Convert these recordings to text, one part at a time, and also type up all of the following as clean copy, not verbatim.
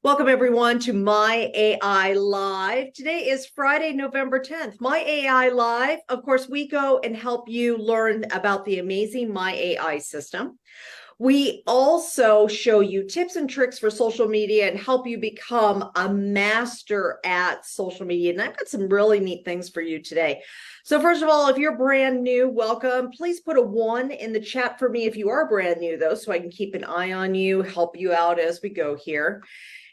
Welcome everyone to My AI Live. Today is Friday, November 10th. My AI Live, of course, we go and help you learn about the amazing My AI system. We also show you tips and tricks for social media and help you become a master at social media. And I've got some really neat things for you today. So first of all, if you're brand new, welcome. Please put a 1 in the chat for me if you are brand new, though, so I can keep an eye on you, help you out as we go here.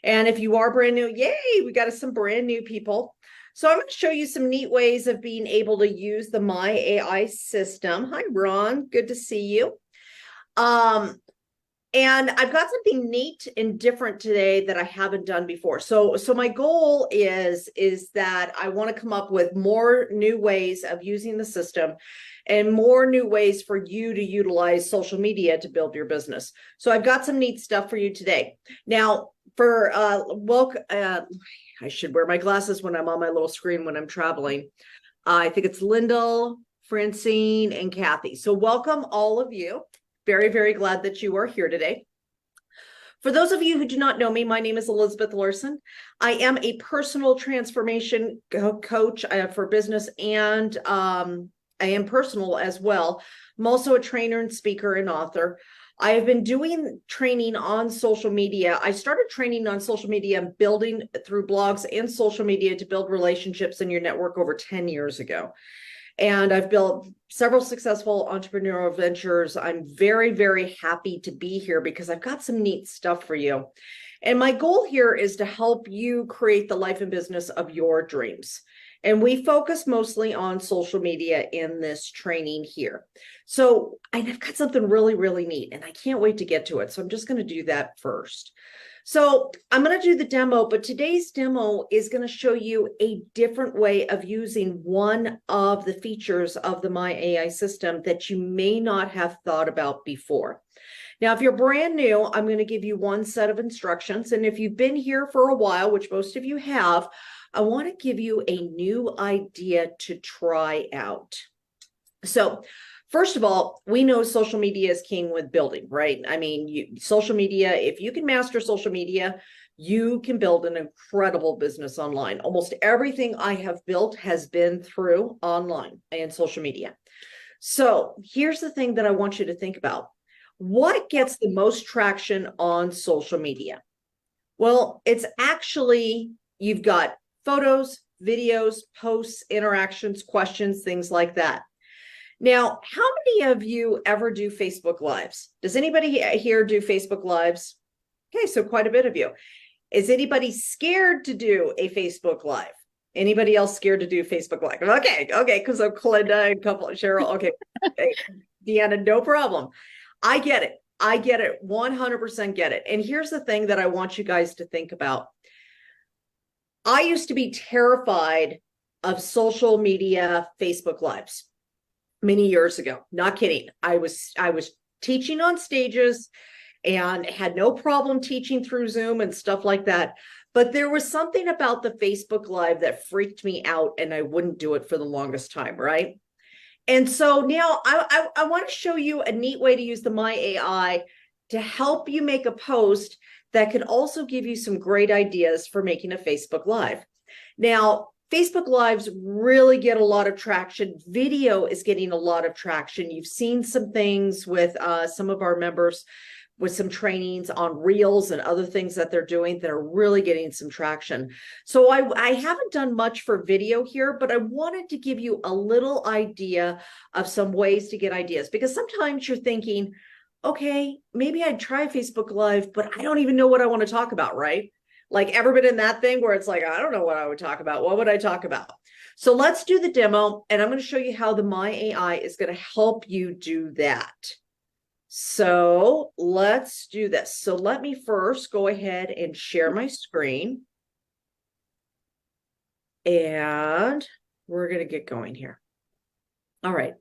And if you are brand new, yay, we got some brand new people. So I'm going to show you some neat ways of being able to use the My AI system. Hi, Ron. Good to see you. And I've got something neat and different today that I haven't done before. So my goal is that I want to come up with more new ways of using the system and more new ways for you to utilize social media to build your business. So I've got some neat stuff for you today. Now, for I should wear my glasses when I'm on my little screen when I'm traveling. I think it's Lyndall, Francine, and Kathy. So welcome all of you. Very, very glad that you are here today. For those of you who do not know me, my name is Elizabeth Larson. I am a personal transformation coach for business and I am personal as well. I'm also a trainer and speaker and author. I have been doing training on social media. I started training on social media and building through blogs and social media to build relationships in your network over 10 years ago. And I've built several successful entrepreneurial ventures. I'm very, very happy to be here because I've got some neat stuff for you. And my goal here is to help you create the life and business of your dreams. And we focus mostly on social media in this training here. So I've got something really, really neat, and I can't wait to get to it. So I'm just going to do that first. So I'm going to do the demo, but today's demo is going to show you a different way of using one of the features of the My AI system that you may not have thought about before. Now, if you're brand new, I'm going to give you one set of instructions. And if you've been here for a while, which most of you have, I want to give you a new idea to try out. So first of all, we know social media is king with building, right? I mean, social media, if you can master social media, you can build an incredible business online. Almost everything I have built has been through online and social media. So here's the thing that I want you to think about. What gets the most traction on social media? Well, it's actually, you've got photos, videos, posts, interactions, questions, things like that. Now, how many of you ever do Facebook Lives? Does anybody here do Facebook Lives? Okay, so quite a bit of you. Is anybody scared to do a Facebook Live? Anybody else scared to do Facebook Live? Okay, because of Clinda and couple Cheryl. Okay, Deanna, no problem. I get it. 100% get it. And here's the thing that I want you guys to think about. I used to be terrified of social media Facebook Lives many years ago. Not kidding. I was teaching on stages and had no problem teaching through Zoom and stuff like that. But there was something about the Facebook Live that freaked me out, and I wouldn't do it for the longest time, right? And so now I want to show you a neat way to use the My AI to help you make a post that can also give you some great ideas for making a Facebook Live. Now, Facebook Lives really get a lot of traction. Video is getting a lot of traction. You've seen some things with some of our members with some trainings on Reels and other things that they're doing that are really getting some traction. So I haven't done much for video here, but I wanted to give you a little idea of some ways to get ideas, because sometimes you're thinking, okay, maybe I'd try Facebook Live, but I don't even know what I want to talk about, right? Like, ever been in that thing where it's like, I don't know what I would talk about. What would I talk about? So let's do the demo, and I'm going to show you how the My AI is going to help you do that. So let's do this. So let me first go ahead and share my screen. And we're going to get going here. All right.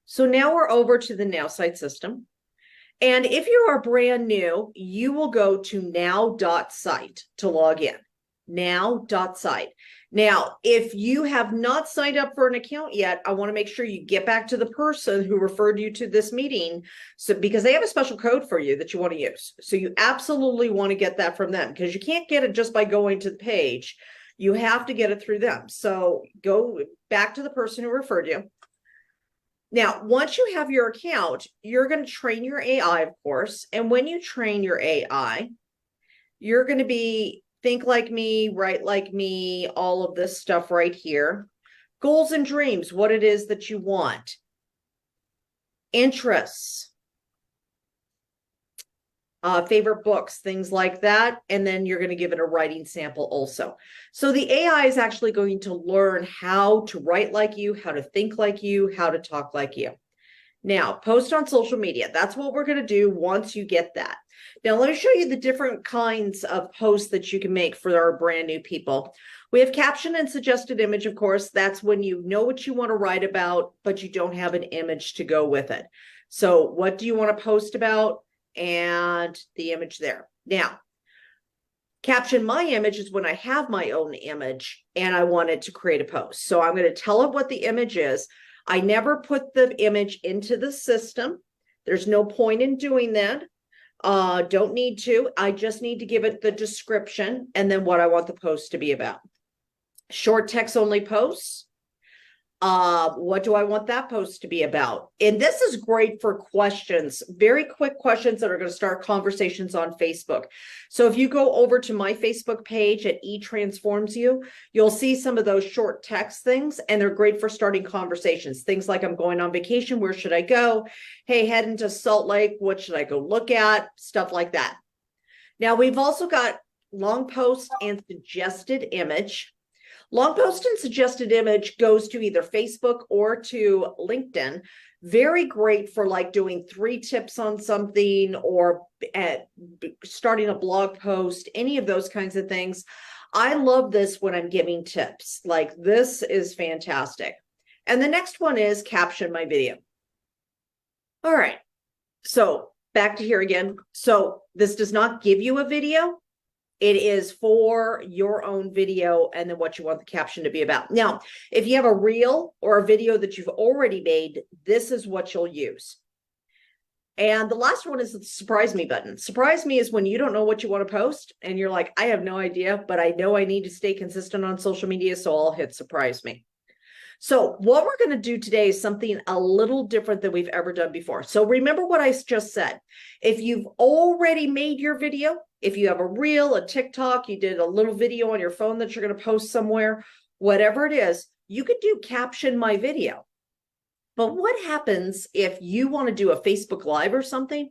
So now we're over to the Nowsite system. And if you are brand new, you will go to now.site to log in. now.site. Now, if you have not signed up for an account yet, I want to make sure you get back to the person who referred you to this meeting. So, because they have a special code for you that you want to use. So you absolutely want to get that from them, because you can't get it just by going to the page. You have to get it through them. So go back to the person who referred you. Now, once you have your account, you're going to train your AI, of course. And when you train your AI, you're going to be think like me, write like me, all of this stuff right here. Goals and dreams, what it is that you want. Interests, favorite books, things like that. And then you're going to give it a writing sample also. So the AI is actually going to learn how to write like you, how to think like you, how to talk like you. Now, post on social media. That's what we're going to do once you get that. Now, let me show you the different kinds of posts that you can make for our brand new people. We have caption and suggested image, of course. That's when you know what you want to write about, but you don't have an image to go with it. So what do you want to post about? And the image there. Now, caption my image is when I have my own image and I want it to create a post. So I'm going to tell it what the image is. I never put the image into the system. There's no point in doing that. Don't need to. I just need to give it the description and then what I want the post to be about. Short text only posts. What do I want that post to be about? And this is great for questions, very quick questions that are going to start conversations on Facebook. So if you go over to my Facebook page at eTransforms You, you'll see some of those short text things, and they're great for starting conversations. Things like, I'm going on vacation, where should I go? Hey, heading to Salt Lake, what should I go look at? Stuff like that. Now we've also got long post and suggested image. Long post and suggested image goes to either Facebook or to LinkedIn. Very great for like doing 3 tips on something or starting a blog post, any of those kinds of things. I love this when I'm giving tips. Like, this is fantastic. And the next one is caption my video. All right. So back to here again. So this does not give you a video. It is for your own video and then what you want the caption to be about. Now, if you have a reel or a video that you've already made, this is what you'll use. And the last one is the surprise me button. Surprise me is when you don't know what you want to post and you're like, I have no idea, but I know I need to stay consistent on social media, so I'll hit surprise me. So what we're going to do today is something a little different than we've ever done before. So remember what I just said. If you've already made your video, if you have a reel, a TikTok, you did a little video on your phone that you're going to post somewhere, whatever it is, you could do caption my video. But what happens if you want to do a Facebook Live or something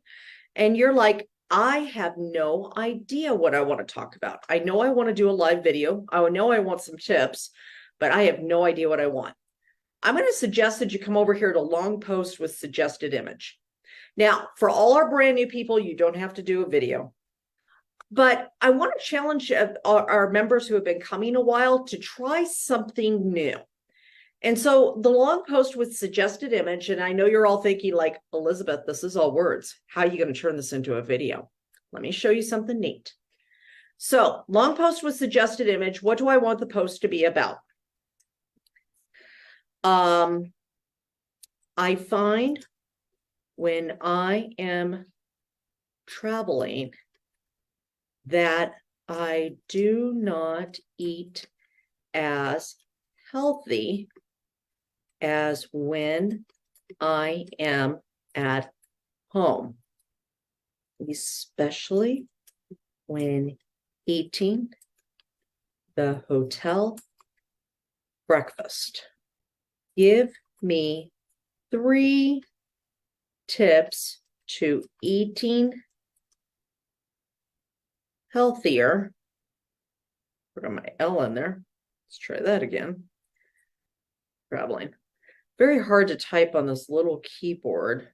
and you're like, I have no idea what I want to talk about. I know I want to do a live video. I know I want some tips, but I have no idea what I want. I'm going to suggest that you come over here to long post with suggested image. Now, for all our brand new people, you don't have to do a video. But I want to challenge our members who have been coming a while to try something new. And so the long post with suggested image, and I know you're all thinking like, Elizabeth, this is all words. How are you going to turn this into a video? Let me show you something neat. So long post with suggested image, what do I want the post to be about? I find when I am traveling that I do not eat as healthy as when I am at home, especially when eating the hotel breakfast. Give me 3 tips to eating healthier. Put my L in there. Let's try that again. Traveling. Very hard to type on this little keyboard.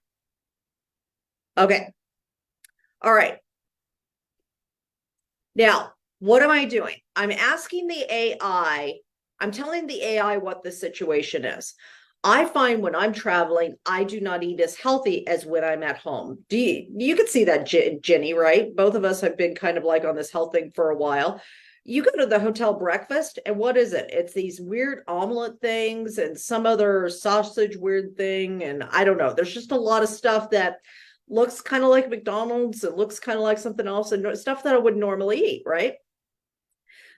Okay. All right. Now, what am I doing? I'm asking the AI, I'm telling the AI what the situation is. I find when I'm traveling, I do not eat as healthy as when I'm at home. You can see that, Jenny, right? Both of us have been kind of like on this health thing for a while. You go to the hotel breakfast, and what is it? It's these weird omelet things and some other sausage weird thing. And I don't know. There's just a lot of stuff that looks kind of like McDonald's. It looks kind of like something else and stuff that I would normally eat, right?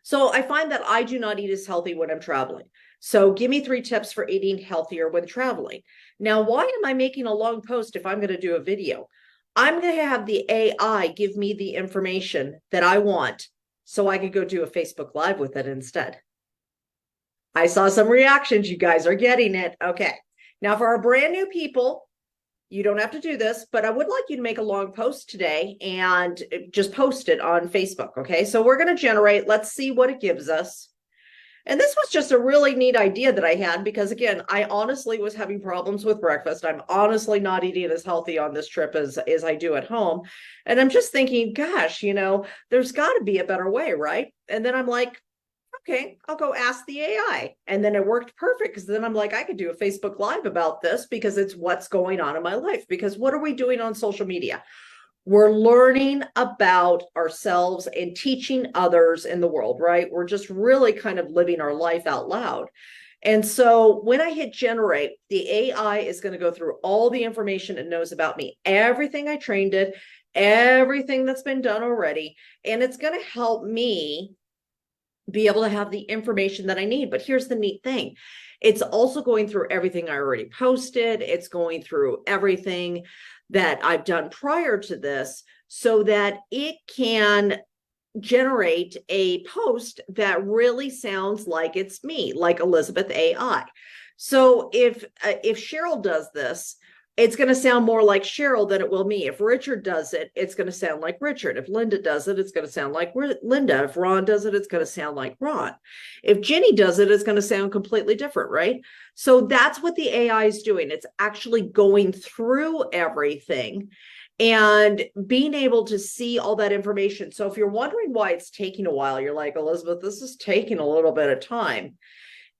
So I find that I do not eat as healthy when I'm traveling. So give me 3 tips for eating healthier when traveling. Now, why am I making a long post if I'm going to do a video? I'm going to have the AI give me the information that I want so I could go do a Facebook Live with it instead. I saw some reactions. You guys are getting it. Okay. Now, for our brand new people, you don't have to do this, but I would like you to make a long post today and just post it on Facebook. Okay. So we're going to generate, let's see what it gives us. And this was just a really neat idea that I had because, again, I honestly was having problems with breakfast. I'm honestly not eating as healthy on this trip as I do at home. And I'm just thinking, gosh, there's got to be a better way, right? And then I'm like, okay, I'll go ask the AI. And then it worked perfect because then I'm like, I could do a Facebook Live about this because it's what's going on in my life. Because what are we doing on social media? We're learning about ourselves and teaching others in the world, right? We're just really kind of living our life out loud. And so when I hit generate, the AI is going to go through all the information it knows about me, everything I trained it, everything that's been done already, and it's going to help me be able to have the information that I need. But here's the neat thing. It's also going through everything I already posted. It's going through everything that I've done prior to this so that it can generate a post that really sounds like it's me, like Elizabeth AI. So if Cheryl does this, it's going to sound more like Cheryl than it will me. If Richard does it, it's going to sound like Richard. If Linda does it, it's going to sound like Linda. If Ron does it, it's going to sound like Ron. If Jenny does it, it's going to sound completely different, right? So that's what the AI is doing. It's actually going through everything and being able to see all that information. So if you're wondering why it's taking a while, you're like, Elizabeth, this is taking a little bit of time.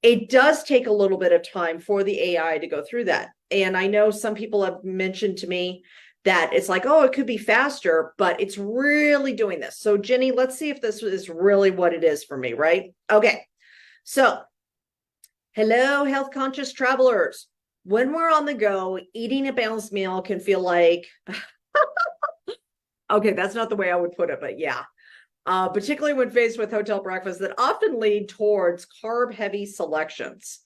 It does take a little bit of time for the AI to go through that. And I know some people have mentioned to me that it's like, oh, it could be faster, but it's really doing this. So Jenny, let's see if this is really what it is for me, right? Okay. So hello, health conscious travelers. When we're on the go, eating a balanced meal can feel like, okay, that's not the way I would put it, but yeah. Particularly when faced with hotel breakfasts that often lead towards carb-heavy selections.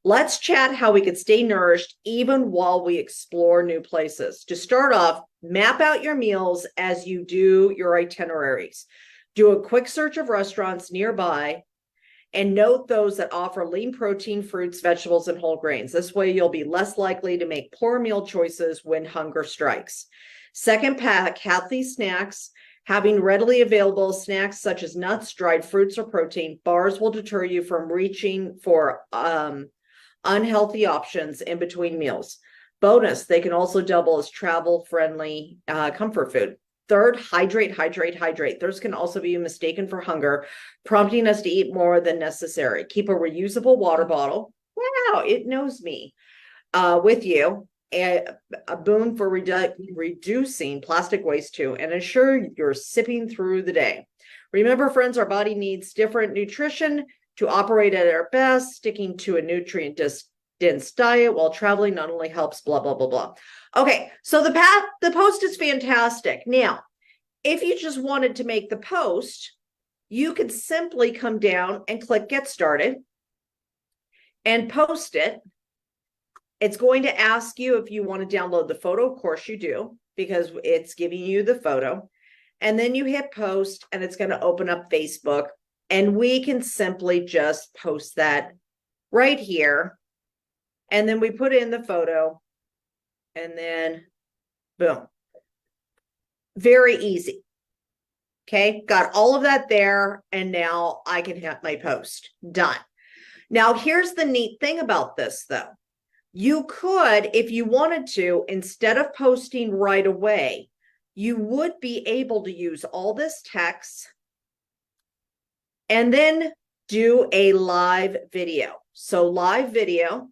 Let's chat how we can stay nourished even while we explore new places. To start off, map out your meals as you do your itineraries. Do a quick search of restaurants nearby and note those that offer lean protein, fruits, vegetables, and whole grains. This way, you'll be less likely to make poor meal choices when hunger strikes. Second, pack healthy snacks. Having readily available snacks such as nuts, dried fruits, or protein bars will deter you from reaching for unhealthy options in between meals. Bonus, they can also double as travel-friendly comfort food. Third, hydrate, hydrate, hydrate. Thirst can also be mistaken for hunger, prompting us to eat more than necessary. Keep a reusable water bottle. Wow, it knows me. With you. A boon for reducing plastic waste too, and ensure you're sipping through the day. Remember, friends, our body needs different nutrition to operate at our best. Sticking to a nutrient-dense diet while traveling not only helps blah, blah, blah, blah. Okay, so the post is fantastic. Now, if you just wanted to make the post, you could simply come down and click Get Started and post it. It's going to ask you if you want to download the photo. Of course you do, because it's giving you the photo. And then you hit post and it's going to open up Facebook. And we can simply just post that right here. And then we put in the photo and then boom. Very easy. Okay, got all of that there. And now I can have my post done. Now, here's the neat thing about this, though. You could, if you wanted to, instead of posting right away, you would be able to use all this text and then do a live video. So live video,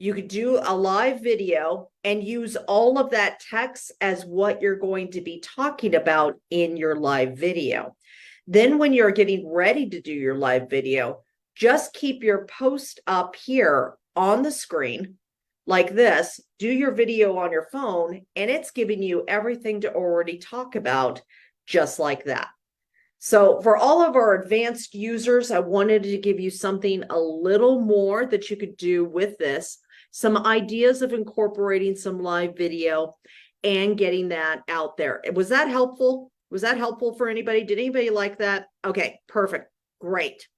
you could do a live video and use all of that text as what you're going to be talking about in your live video. Then when you're getting ready to do your live video, just keep your post up here on the screen like this, do your video on your phone, and it's giving you everything to already talk about just like that. So for all of our advanced users, I wanted to give you something a little more that you could do with this, some ideas of incorporating some live video and getting that out there. Was that helpful? Was that helpful for anybody? Did anybody like that? Okay, perfect. Great.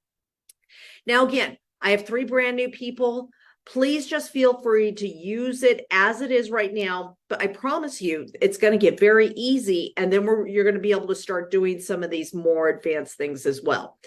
Now, again, I have 3 brand new people. Please just feel free to use it as it is right now. But I promise you, it's going to get very easy. And then you're going to be able to start doing some of these more advanced things as well.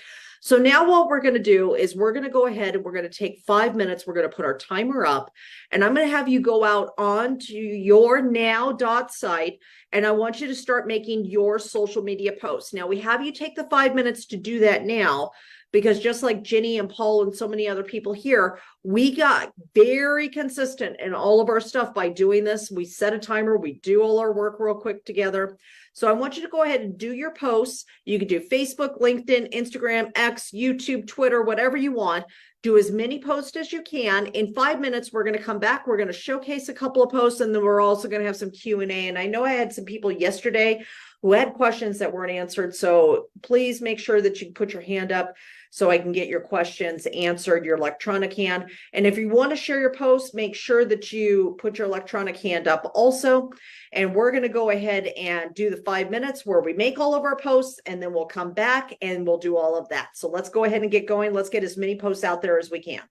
So now what we're going to do is we're going to go ahead and we're going to take 5 minutes. We're going to put our timer up. And I'm going to have you go out onto your now.site. And I want you to start making your social media posts. Now, we have you take the 5 minutes to do that now, because just like Jenny and Paul and so many other people here, we got very consistent in all of our stuff by doing this. We set a timer, we do all our work real quick together. So I want you to go ahead and do your posts. You can do Facebook, LinkedIn, Instagram, X, YouTube, Twitter, whatever you want. Do as many posts as you can. In 5 minutes, we're going to come back. We're going to showcase a couple of posts, and then we're also going to have some Q&A. And I know I had some people yesterday who had questions that weren't answered. So please make sure that you put your hand up so I can get your questions answered, your electronic hand. And if you want to share your post, make sure that you put your electronic hand up also. And we're going to go ahead and do the 5 minutes where we make all of our posts, and then we'll come back and we'll do all of that. So let's go ahead and get going. Let's get as many posts out there as we can.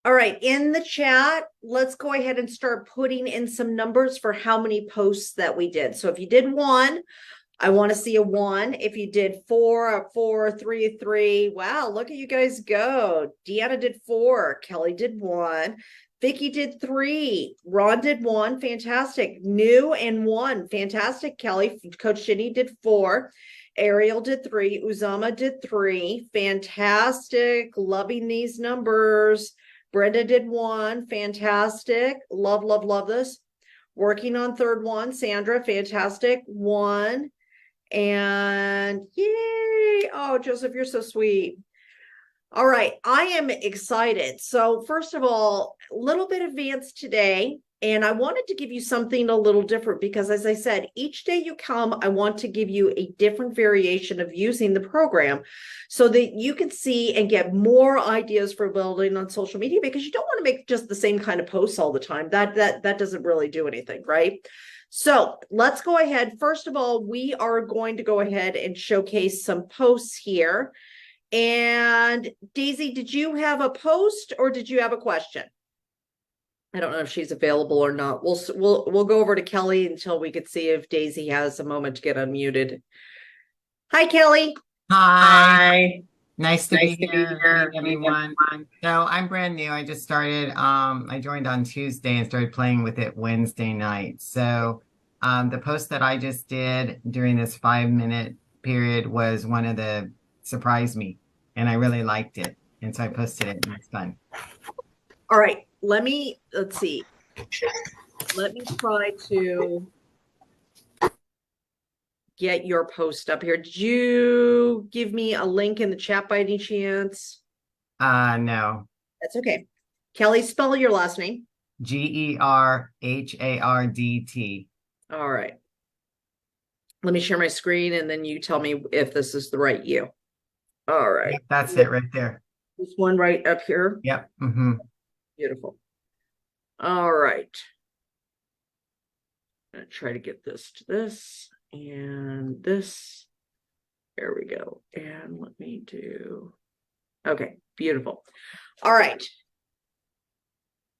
All right, in the chat, let's go ahead and start putting in some numbers for how many posts that we did. So if you did 1, I want to see a 1. If you did 4, a 4, 3, a 3. Wow, look at you guys go. Deanna did 4. Kelly did 1. Vicky did 3. Ron did 1. Fantastic. New and 1. Fantastic, Kelly. Coach Jenny did 4. Ariel did 3. Uzama did 3. Fantastic. Loving these numbers. Brenda did 1. Fantastic. Love, love, love this. Working on third one. Sandra, fantastic. 1. And yay. Oh, Joseph, you're so sweet. All right. I am excited. So first of all, a little bit advanced today. And I wanted to give you something a little different because, as I said, each day you come, I want to give you a different variation of using the program so that you can see and get more ideas for building on social media, because you don't want to make just the same kind of posts all the time. That doesn't really do anything, right? So let's go ahead. First of all, we are going to go ahead and showcase some posts here. And Daisy, did you have a post or did you have a question? I don't know if she's available or not. We'll go over to Kelly until we could see if Daisy has a moment to get unmuted. Hi, Kelly. Hi. Nice to be here, everyone. So I'm brand new. I just started, I joined on Tuesday and started playing with it Wednesday night. So the post that I just did during this 5-minute period was one of the surprised me, and I really liked it. And so I posted it, and it's fun. All right, let's see. Let me try to get your post up here. Did you give me a link in the chat by any chance? No. That's okay. Kelly, spell your last name. Gerhardt. All right. Let me share my screen and then you tell me if this is the right you. All right. Yep, that's it right there. This one right up here. Yep. Mm-hmm. Beautiful. All right. I'm going to try to get this to this and this. There we go. And let me do. Okay. Beautiful. All right.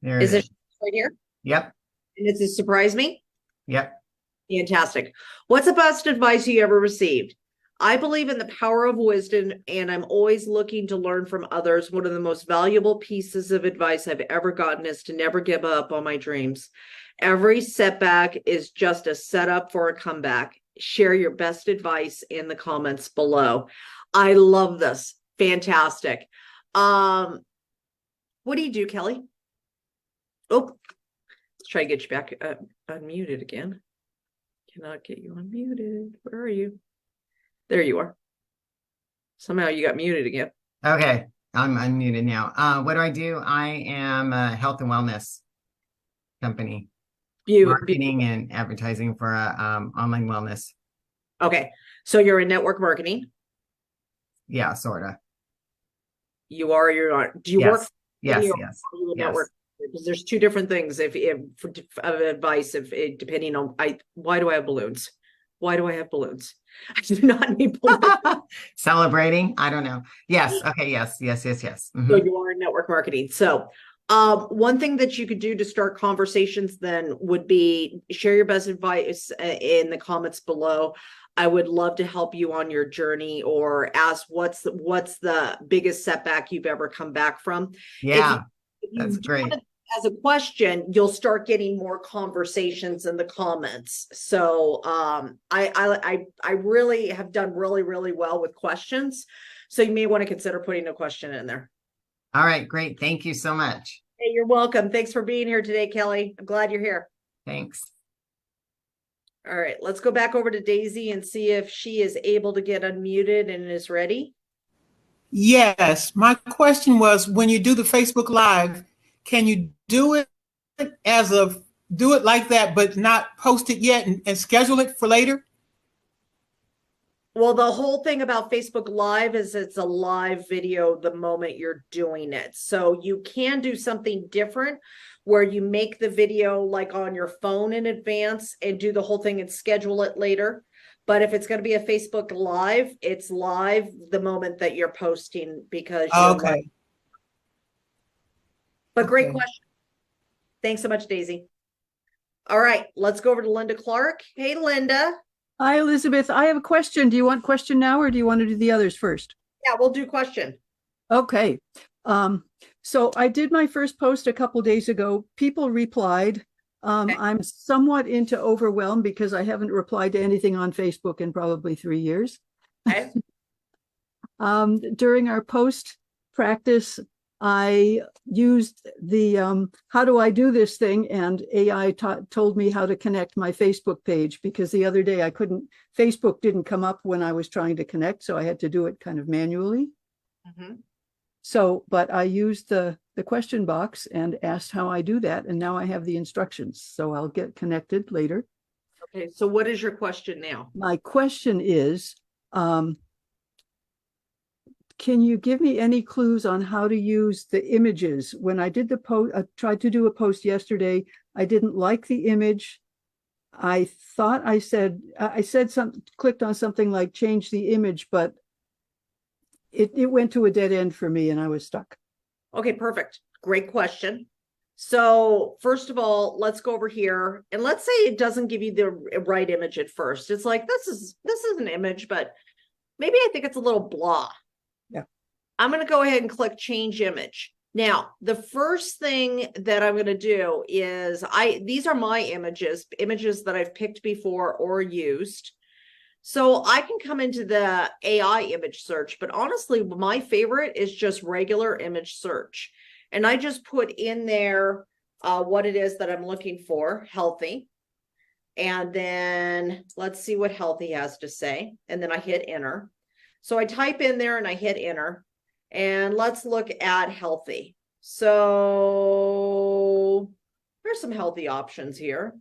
There Is it it right here? Yep. And does it surprise me? Yep. Fantastic. What's the best advice you ever received? I believe in the power of wisdom, and I'm always looking to learn from others. One of the most valuable pieces of advice I've ever gotten is to never give up on my dreams. Every setback is just a setup for a comeback. Share your best advice in the comments below. I love this. Fantastic. What do you do, Kelly? Oh, let's try to get you back unmuted again. Cannot get you unmuted. Where are you? There you are. Somehow you got muted again. Okay, I'm unmuted now. What do? I am a health and wellness company, marketing Beautiful. and advertising for online wellness. Okay. So you're in network marketing. Yeah, sort of. You are, you're not. Do you work Yes, for any yes, or yes, are you a yes. network? Because there's two different things. If for of advice, if it, depending on why do I have balloons? Why do I have balloons? I do not need balloons. Celebrating? I don't know. Yes. Okay. Yes. Yes. Yes. Yes. So you are in network marketing. So one thing that you could do to start conversations then would be share your best advice in the comments below. I would love to help you on your journey or ask what's the biggest setback you've ever come back from. If you Yeah, if that's you do great. it as a question, you'll start getting more conversations in the comments. So I really have done really well with questions. So you may want to consider putting a question in there. All right, great. Thank you so much. Hey, you're welcome. Thanks for being here today, Kelly. I'm glad you're here. Thanks. All right, let's go back over to Daisy and see if she is able to get unmuted and is ready. Yes, my question was when you do the Facebook Live, can you do it as of do it like that, but not post it yet and schedule it for later? Well, the whole thing about Facebook Live is it's a live video the moment you're doing it. So you can do something different where you make the video like on your phone in advance and do the whole thing and schedule it later. But if it's going to be a Facebook Live, it's live the moment that you're posting because you're live. Okay. But great Okay. question. Thanks so much, Daisy. All right, let's go over to Linda Clark. Hey, Linda. Hi, Elizabeth. I have a question. Do you want question now or do you want to do the others first? Yeah, we'll do question. Okay. So I did my first post a couple days ago. People replied. Okay. I'm somewhat into overwhelmed because I haven't replied to anything on Facebook in probably 3 years. Okay. During our post practice, I used the how do I do this thing, and AI told me how to connect my Facebook page because the other day I couldn't, Facebook didn't come up when I was trying to connect, so I had to do it kind of manually. So, but I used the question box and asked how I do that, and now I have the instructions, so I'll get connected later. Okay, so what is your question now? My question is, can you give me any clues on how to use the images? When I did the post, I tried to do a post yesterday. I didn't like the image. I thought I said something, clicked on something like change the image, but it went to a dead end for me and I was stuck. Okay, perfect. Great question. So first of all, let's go over here and let's say it doesn't give you the right image at first. It's like, this is an image, but maybe I think it's a little blah. Yeah. I'm going to go ahead and click change image. Now, the first thing that I'm going to do is these are my images that I've picked before or used. So I can come into the AI image search, but honestly, my favorite is just regular image search. And I just put in there what it is that I'm looking for, healthy. And then let's see what healthy has to say. And then I hit enter. So I type in there and I hit enter. And let's look at healthy. So there's some healthy options here.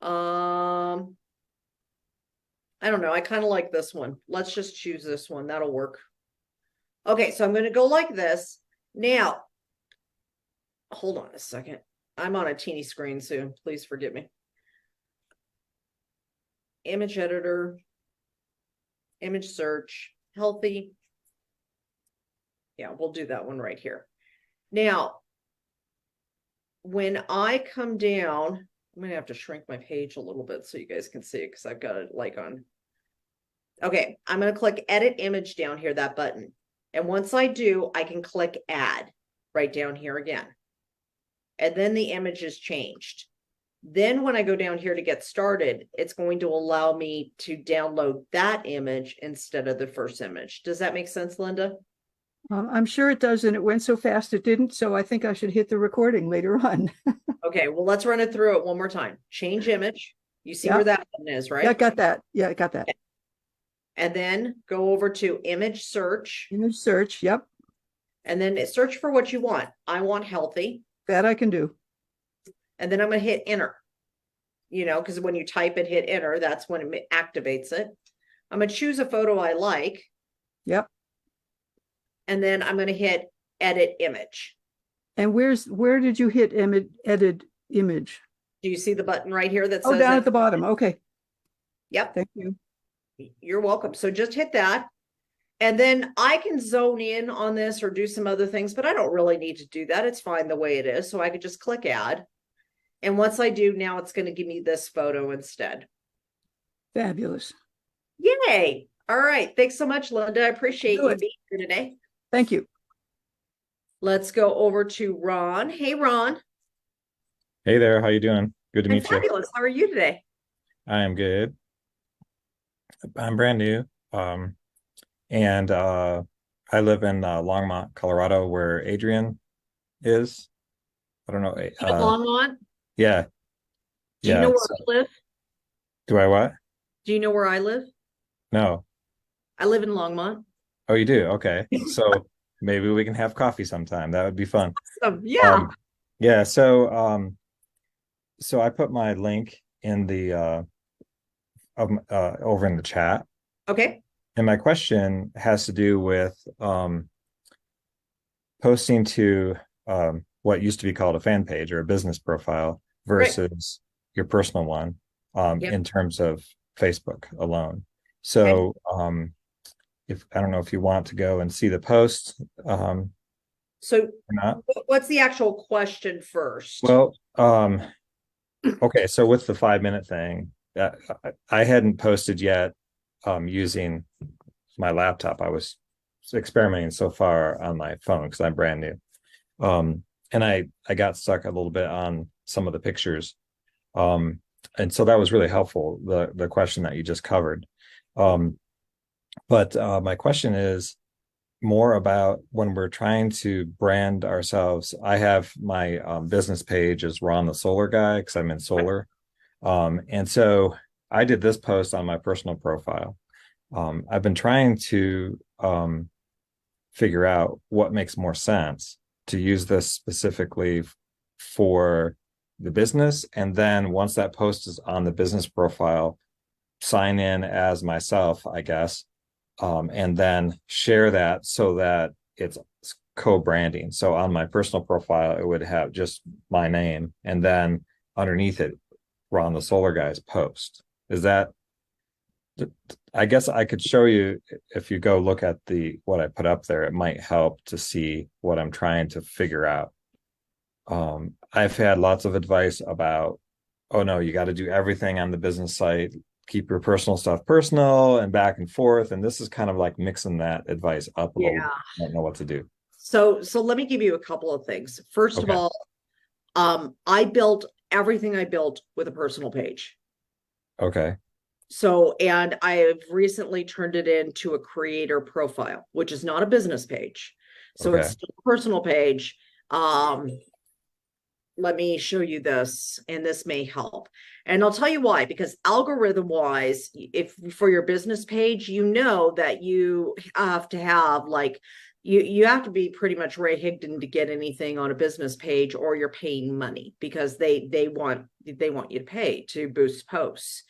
I don't know. I kind of like this one. Let's just choose this one. That'll work. Okay, so I'm going to go like this. Now, hold on a second. I'm on a teeny screen soon. Please forgive me. Image editor, image search, healthy. Yeah, we'll do that one right here. Now, when I come down, I'm going to have to shrink my page a little bit so you guys can see it because I've got it like on. Okay, I'm going to click edit image down here, that button. And once I do, I can click add right down here again. And then the image is changed. Then when I go down here to get started, it's going to allow me to download that image instead of the first image. Does that make sense, Linda? I'm sure it does, and it went so fast it didn't, so I think I should hit the recording later on. Okay, well, let's run it through it one more time. Change image. You see Yeah. where that button is, right? Yeah, I got that. Yeah, I got that. and then go over to image search, Image search. Yep. and then search for what you want. I want healthy, That I can do. and then I'm going to hit enter. You know, because when you type it, hit enter, that's when it activates it. I'm going to choose a photo I like, Yep. and then I'm going to hit edit image. And where did you hit edit image? Do you see the button right here that Oh, says down that? at the bottom. Okay. Yep. Thank you. You're welcome. So just hit that. And then I can zone in on this or do some other things, but I don't really need to do that. It's fine the way it is. So I could just click add. And once I do, now it's going to give me this photo instead. Fabulous. Yay. All right. Thanks so much, Linda. I appreciate Do you it. being here today. Thank you. Let's go over to Ron. Hey, Ron. Hey there, how you doing? Good to I'm meet you. fabulous. How are you today? I am good. I'm brand new. And I live in Longmont, Colorado, where Adrian is. I don't know. Longmont. Yeah, Do you yeah. know where So, I live? do I what? Do you know where I live? No. I live in Longmont. Oh, you do? Okay. So maybe we can have coffee sometime. That would be fun. Yeah. Yeah, so I put my link in the over in the chat. Okay. And my question has to do with posting to what used to be called a fan page or a business profile versus your personal one Yep. in terms of Facebook alone. So if I don't know if you want to go and see the post So or not. what's the actual question first? Well, okay, so with the 5-minute thing, I hadn't posted yet using my laptop. I was experimenting so far on my phone because I'm brand new. And I got stuck a little bit on some of the pictures. And so that was really helpful, the question that you just covered. But my question is more about when we're trying to brand ourselves. I have my business page as Ron the Solar Guy because I'm in solar. And so I did this post on my personal profile. I've been trying to figure out what makes more sense to use this specifically for the business. And then once that post is on the business profile, sign in as myself, I guess, and then share that so that it's co-branding. So on my personal profile, it would have just my name, and then underneath it, Ron the Solar Guy's post. Is that, I guess I could show you if you go look at what I put up there, it might help to see what I'm trying to figure out. I've had lots of advice about, oh no, you got to do everything on the business site, keep your personal stuff personal and back and forth. And this is kind of like mixing that advice up a little bit. I don't know what to do. So let me give you a couple of things. First of all, I built everything I built with a personal page. Okay. So, and I've recently turned it into a creator profile, which is not a business page. So it's still a personal page. Let me show you this, and this may help. And I'll tell you why, because algorithm wise, if for your business page, you know that you have to have like, you have to be pretty much Ray Higdon to get anything on a business page, or you're paying money because they want you to pay to boost posts.